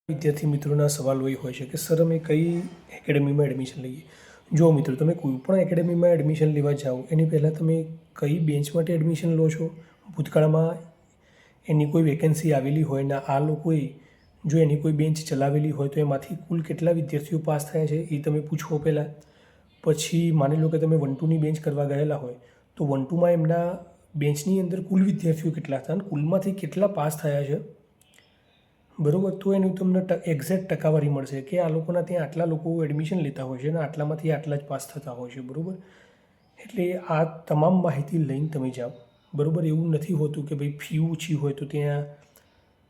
વિદ્યાર્થી મિત્રોના સવાલ હોય છે કે સર અમે કઈ એકેડમીમાં એડમિશન લઈએ. જો મિત્રો, તમે કોઈ પણ એકેડમીમાં એડમિશન લેવા જાઓ એની પહેલાં તમે કઈ બેન્ચ માટે એડમિશન લો છો, ભૂતકાળમાં એની કોઈ વેકેન્સી આવેલી હોય ને આ લોકોએ જો એની કોઈ બેન્ચ ચલાવેલી હોય તો એમાંથી કુલ કેટલા વિદ્યાર્થીઓ પાસ થયા છે એ તમે પૂછવો પહેલાં. પછી માની લો કે તમે 1-2ની બેન્ચ કરવા ગયેલા હોય તો 1-2માં એમના બેન્ચની અંદર કુલ વિદ્યાર્થીઓ કેટલા હતા અને કુલમાંથી કેટલા પાસ થયા છે, બરાબર. તો એનું તમને એક્ઝેક્ટ ટકાવારી મળશે કે આ લોકોના ત્યાં આટલા લોકો એડમિશન લેતા હોય છે અને આટલામાંથી આટલા જ પાસ થતા હોય છે, બરાબર. એટલે આ તમામ માહિતી લઈને તમે જાઓ, બરાબર. એવું નથી હોતું કે ભાઈ ફી ઓછી હોય તો ત્યાં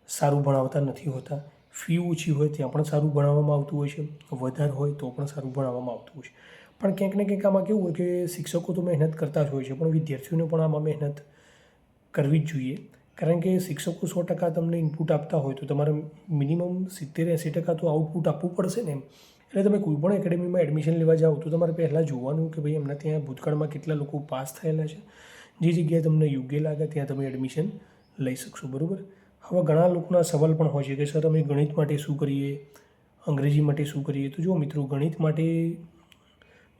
સારું ભણાવતા નથી હોતા. ફી ઓછી હોય ત્યાં પણ સારું ભણાવવામાં આવતું હોય છે, વધારે હોય તો પણ સારું ભણાવવામાં આવતું હોય છે. પણ ક્યાંક ને ક્યાંક આમાં કેવું હોય કે શિક્ષકો તો મહેનત કરતા જ હોય છે, પણ વિદ્યાર્થીઓને પણ આમાં મહેનત કરવી જ જોઈએ. કારણ કે શિક્ષકો 100% તમને ઇનપુટ આપતા હોય તો તમારે મિનિમમ 70-80% તો આઉટપુટ આપવું પડશે ને એમ. એટલે તમે કોઈ પણ એકેડમીમાં એડમિશન લેવા જાઓ તો તમારે પહેલાં જોવાનું કે ભાઈ એમના ત્યાં ભૂતકાળમાં કેટલા લોકો પાસ થયેલા છે. જે જગ્યાએ તમને યોગ્ય લાગે ત્યાં તમે એડમિશન લઈ શકશો, બરાબર. હવે ઘણા લોકોના સવાલ પણ હોય છે કે સર અમે ગણિત માટે શું કરીએ, અંગ્રેજી માટે શું કરીએ. તો જો મિત્રો, ગણિત માટે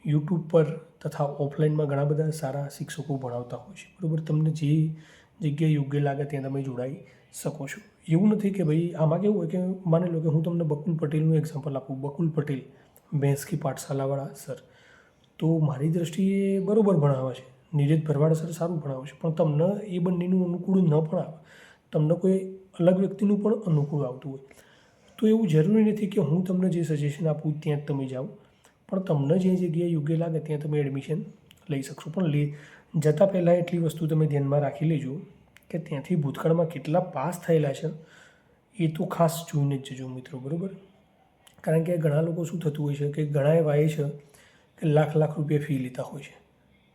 યુટ્યુબ પર તથા ઓફલાઈનમાં ઘણા બધા સારા શિક્ષકો ભણાવતા હોય છે, બરાબર. તમને જે જગ્યાએ યોગ્ય લાગે ત્યાં તમે જોડાઈ શકો છો. એવું નથી કે ભાઈ આમાં કેવું હોય કે માની લો કે હું તમને બકુલ પટેલનું એક્ઝામ્પલ આપું. બકુલ પટેલ ભેંસકી પાઠશાલાવાળા સર, તો મારી દૃષ્ટિએ બરાબર ભણાવે છે. નીરજ ભરવાડ સર સારું ભણાવે છે, પણ તમને એ બંનેનું અનુકૂળ ન પણ આવે, તમને કોઈ અલગ વ્યક્તિનું પણ અનુકૂળ આવતું હોય. તો એવું જરૂરી નથી કે હું તમને જે સજેશન આપું ત્યાં જ તમે જાઓ, પણ તમને જે જગ્યાએ યોગ્ય લાગે ત્યાં તમે એડમિશન લઈ શકશો. પણ જતાં પહેલાં એટલી વસ્તુ તમે ધ્યાનમાં રાખી લેજો કે ત્યાંથી ભૂતકાળમાં કેટલા પાસ થયેલા છે એ તો ખાસ જોઈને જ જજો મિત્રો, બરાબર. કારણ કે ઘણા લોકો શું થતું હોય છે કે ઘણા એવા એ છે કે લાખ રૂપિયા ફી લેતા હોય છે,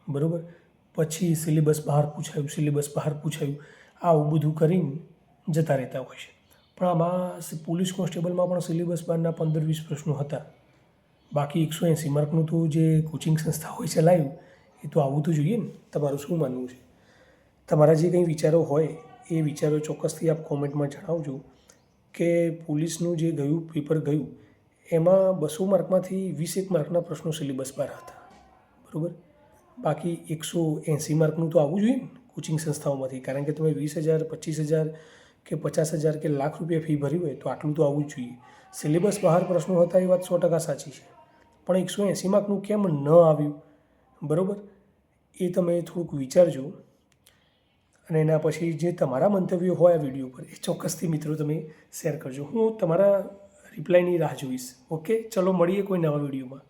બરાબર. પછી સિલેબસ બહાર પૂછાયું આવું બધું કરીને જતા રહેતા હોય છે. પણ આમાં પોલીસ કોન્સ્ટેબલમાં પણ સિલેબસ બહારના 15-20 પ્રશ્નો હતા. બાકી 180 માર્કનું તો જે કોચિંગ સંસ્થાઓએ ચલાવ્યું એ તો આવવું તો જોઈએ ને. તમારું શું માનવું છે? તમારા જે કંઈ વિચારો હોય એ વિચારો ચોક્કસથી આપ કોમેન્ટમાં જણાવજો કે પોલીસનું જે પેપર ગયું એમાં 200 માર્કમાંથી 20 માર્કના પ્રશ્નો સિલેબસ બહાર હતા, બરાબર. બાકી 180 માર્કનું તો આવવું જોઈએ ને કોચિંગ સંસ્થાઓમાંથી. કારણ કે તમે 20,000, 25,000 કે 50,000 કે લાખ રૂપિયા ફી ભરી હોય તો આટલું તો આવવું જ જોઈએ. સિલેબસ બહાર પ્રશ્નો હતા એ વાત 100% સાચી છે, પણ 180 માર્કનું કેમ ન આવ્યું, બરાબર. એ તમે થોડુંક વિચારજો અને એના પછી જે તમારા મંતવ્યો હોય આ વિડીયો પર એ ચોક્કસથી મિત્રો તમે શેર કરજો. હું તમારા રિપ્લાયની રાહ જોઈશ. ઓકે, ચલો મળીએ કોઈ નવા વિડીયોમાં.